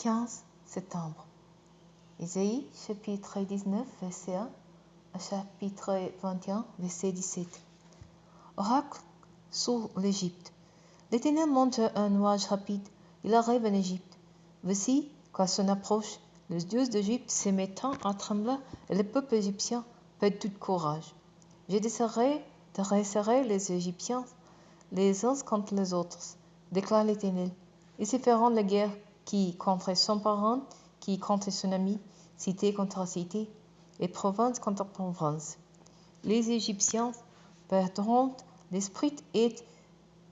15 septembre. Isaïe, chapitre 19, verset 1 à chapitre 21, verset 17. Oracle sur l'Égypte. L'Éternel monte un nuage rapide, il arrive en Égypte. Voici qu'à son approche, le Dieu d'Égypte se mettant à trembler et le peuple égyptien perd tout courage. Je dresserai les Égyptiens les uns contre les autres, déclare l'Éternel. Ils se feront la guerre, qui contre son parent, qui contre son ami, cité contre cité, et province contre province. Les Égyptiens perdront l'esprit et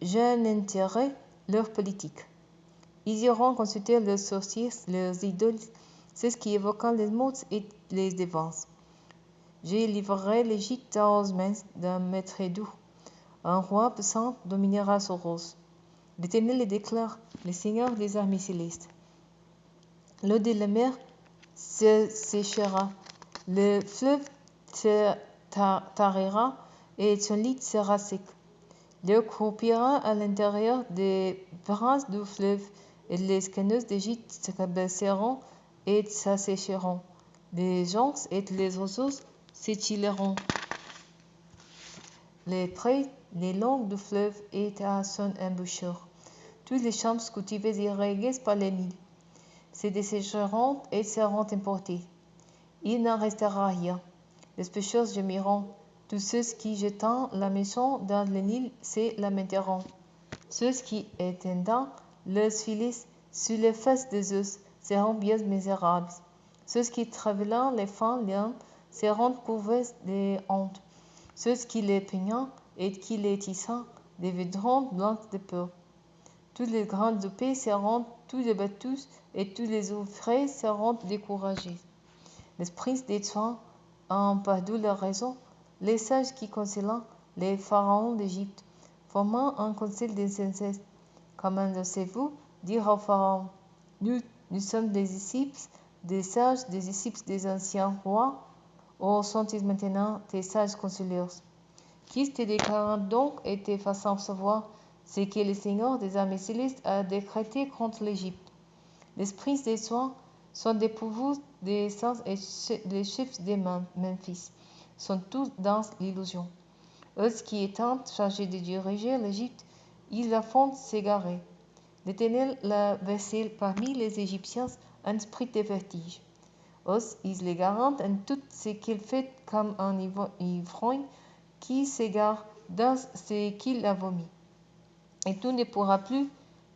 j'anéantirai leur politique. Ils iront consulter leurs sorciers, leurs idoles, ceux qui évoquent les mots et les devances. Je livrerai l'Égypte aux mains d'un maître doux. Un roi puissant dominera sur Rose. L'Éternel le déclare, le Seigneur des armées célestes. L'eau de la mer se séchera, le fleuve se tarira et son lit sera sec. L'eau croupira à l'intérieur des brins du fleuve et les canaux d'Égypte se rabaisseront et s'assécheront. Les gens et les oiseaux s'étileront. Les prés, les longs du fleuve et à son embouchure. Tous les champs cultivés irrigués par les Nil se dessécheront et seront importés. Il n'en restera rien. Les pêcheurs gémiront. Tous ceux qui jetant la maison dans le Nil se lamenteront. Ceux qui étendant leurs filets sur les fesses des os seront bien misérables. Ceux qui travaillant les fins liens seront couverts de honte. Ceux qui les peignant et qui les tissant deviendront blancs de peur. Tous les grandes épées seront tous les bateaux et tous les ouvriers seront découragés. Les princes des soins ont perdu leur raison. Les sages qui conseillant les pharaons d'Égypte, formant un conseil d'insensés. Comment osez-vous dire au pharaon, nous sommes des disciples des sages, des disciples des anciens rois, ou sont-ils maintenant tes sages conseillers? Qui te déclarent donc et te fassant savoir ce que le Seigneur des armées célestes a décrété contre l'Égypte? Les princes des soins sont dépourvus des sens et les chefs de Memphis sont tous dans l'illusion. Eux qui étant chargés de diriger l'Égypte, ils la font s'égarer. L'Éternel l'a versé parmi les Égyptiens un esprit de vertige. Eux, ils les garant en tout ce qu'il fait comme un ivrogne qui s'égare dans ce qu'il a vomi. Et tu ne pourras plus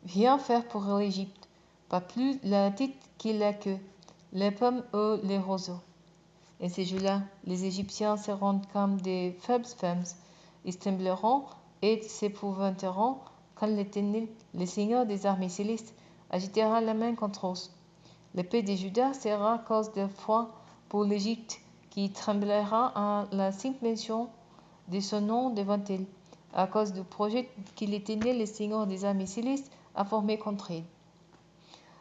rien faire pour l'Égypte, pas plus la tête que la queue, les pommes ou les roseaux. Et ces jours-là, les Égyptiens seront comme des faibles femmes, ils trembleront et s'épouvanteront quand l'Éternel, le Seigneur des armées célestes, agitera la main contre eux. L'épée de Juda sera cause de foi pour l'Égypte, qui tremblera à la simple mention de son nom devant elle, à cause du projet que l'Éternel, le Seigneur des armées célestes, a formé contre elle.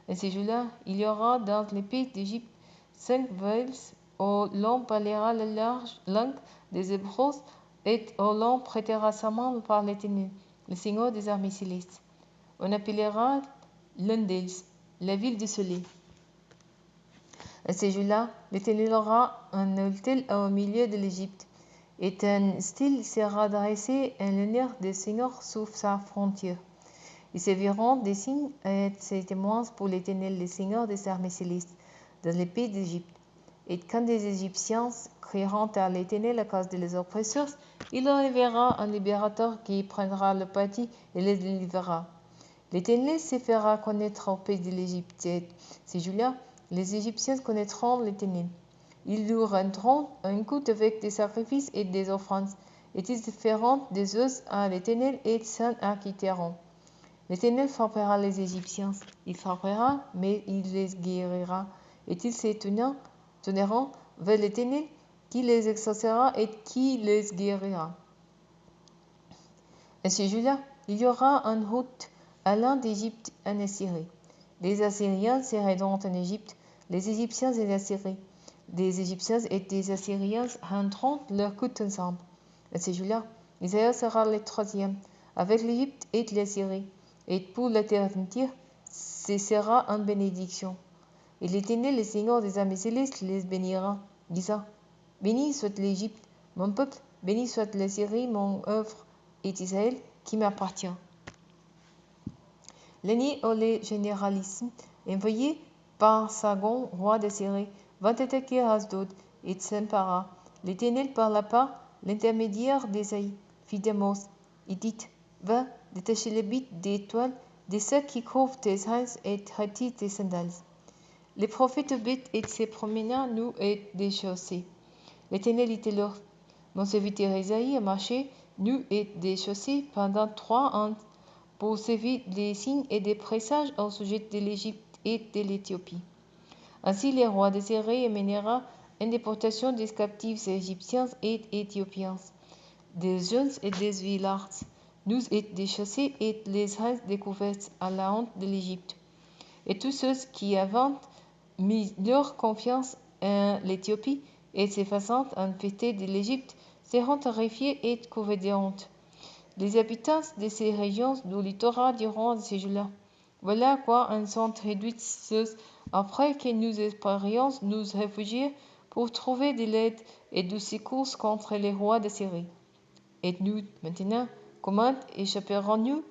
Et ces jours-là, il y aura dans les pays d'Égypte 5 veuves, où l'on parlera la langue des Hébreux, et où l'on prêtera sa main par l'Éternel, le Seigneur des armées célestes. On appellera l'une d'elles la ville du soleil. À ces jours-là, l'Éternel aura un autel au milieu de l'Égypte, et un style sera dressé en l'honneur des seigneurs sous sa frontière. Ils serviront des signes et des témoins pour l'Éternel, le Seigneur des armées célestes, dans les pays d'Égypte. Et quand des Égyptiens crieront à l'Éternel à cause de leurs oppresseurs, il enverra un libérateur qui prendra le parti et les délivrera. L'Éternel se fera connaître au pays de l'Égypte. Ces jours-là, les Égyptiens connaîtront l'Éternel. Ils lui rendront un culte avec des sacrifices et des offrandes, et ils feront des os à l'Éternel et s'en acquitteront. L'Éternel frappera les Égyptiens. Il frappera, mais il les guérira, et ils se tourneront vers l'Éternel, qui les exaucera et qui les guérira. À ce jour-là, il y aura une route allant d'Égypte en Assyrie. Les Assyriens se rendront en Égypte, les Égyptiens en Assyrie. Des Égyptiens et des Assyriens rendront leur culte ensemble. À ce jour-là, Israël sera le troisième, avec l'Égypte et l'Assyrie. Et pour l'éternité, ce sera une bénédiction. Et l'Éternel, le Seigneur des armées célestes, les bénira, disant, béni soit l'Égypte, mon peuple, béni soit l'Assyrie, mon œuvre, et Israël, qui m'appartient. L'année où le généralissime, envoyé par Sargon, roi d'Assyrie, vint attaquer Asdod et s'empara. L'Éternel parla par l'intermédiaire d'Ésaïe, fils d'Amos, et dit, va, détacher les bites des toiles, des sacs qui couvrent tes hanches et retirer tes sandales. Les prophètes bêtes et se promena nous et des chaussées. L'Éternel était là. Mon serviteur Ésaïe a marché, nu et des chaussées, pendant 3 ans, pour servir des signes et des présages au sujet de l'Égypte et de l'Éthiopie. Ainsi les rois d'Assyrie mènera une déportation des captifs égyptiens et éthiopiens, des jeunes et des vieillards, nus et des chaussées et les hanches découvertes à la honte de l'Égypte. Et tous ceux qui avaient mis leur confiance en l'Éthiopie et se faisant en fêter de l'Égypte seront horrifiés et couverts de honte. Les habitants de ces régions du littoral diront ces jours-là, voilà quoi en sont réduits ceux après que nous espérions nous réfugier pour trouver de l'aide et du secours contre les rois d'Assyrie. Et nous, maintenant, comment échapperons-nous?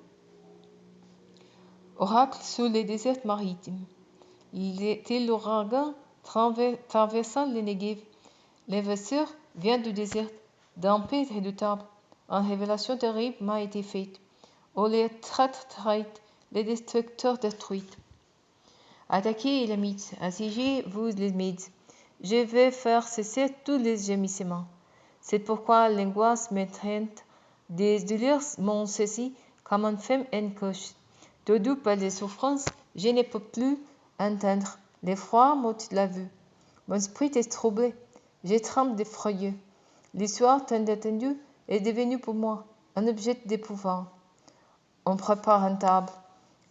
Oracle sur les déserts maritimes. Tel l'ouragan traversant le Negev. L'invaseur vient du désert, d'un pays redoutable. Une révélation terrible m'a été faite. Oh les traîtres, les destructeurs détruits. Attaquez les Élamithes, assiégez-vous les Médes. Je vais faire cesser tous les gémissements. C'est pourquoi l'angoisse m'étreinte. Des douleurs m'ont saisi comme une femme en couche. Doudou par les souffrances, je ne peux plus entendre. L'effroi m'ôte la vue. Mon esprit est troublé. Je tremble d'effroi. L'histoire tant attendue est devenue pour moi un objet d'épouvante. On prépare une table,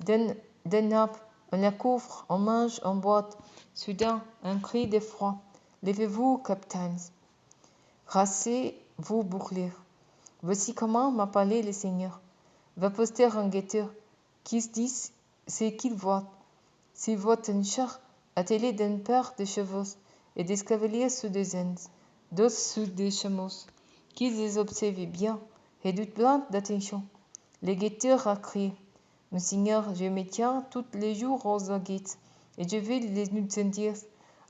d'un nappe, on la couvre, on mange, on boit. Soudain, un cri d'effroi. Levez-vous, capitaines. Rassez-vous, boucliers. Voici comment m'a parlé le Seigneur. Va poster un guetteur. Qui se dit ce qu'il voit. S'il voit un char attelé d'une paire de chevaux et des cavaliers sous des ânes, d'autres sous des chameaux, qu'ils les observent bien et doute d'attention. Le guetteur a crié, mon Seigneur, je me tiens tous les jours aux aguettes, et je vais les nuits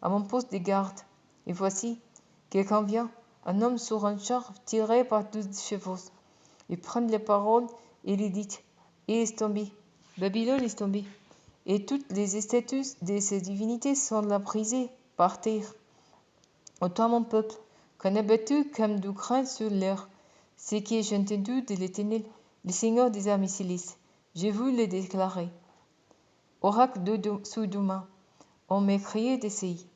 à mon poste de garde. Et voici, quelqu'un vient, un homme sur un char tiré par 12 chevaux. Il prend les paroles et il dit, il est tombé, Babylone est tombée, et toutes les statues de ces divinités sont là brisées par terre. Ô toi, mon peuple, qu'on a battu comme du grain sur l'air, ce que j'ai entendu de l'Éternel, le Seigneur des armées célestes, je vous le déclarer. Oracle de Soudouma, on m'a crié d'essayer.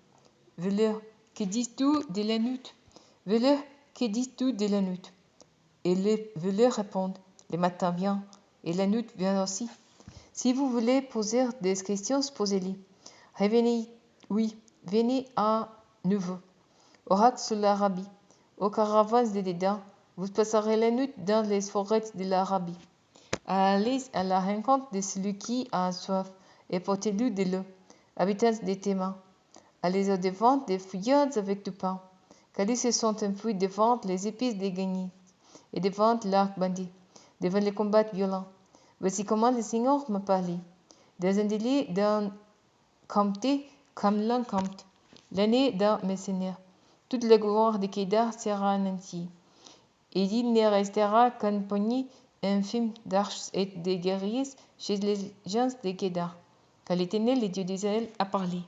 Voleur, que dis-tu de la nuit? Voleur, que dis-tu de la nuit? Et les voleurs répondent, le matin vient, et la nuit vient aussi. Si vous voulez poser des questions, posez-les. Revenez, oui, venez à nouveau. Oracle sur l'Arabie. Aux caravanes de Dédan, vous passerez la nuit dans les forêts de l'Arabie. Allez à la rencontre de celui qui a soif et portez-lui de l'eau. Habitants des Thémas, allez au-devant des fuyards avec du pain. Car ils se sont enfuis devant les épices des gagnés et devant l'arc bandit, devant les combats violents. Voici comment le Seigneur m'a parlé. Dans un délai d'un comté comme l'un compte, l'année d'un mercenaire, toute la gloire de Kédar sera anéantie. Et il ne restera qu'une poignée infime d'arches et de guerriers chez les gens de Kédar. Car l'Éternel, le Dieu d'Israël, a parlé.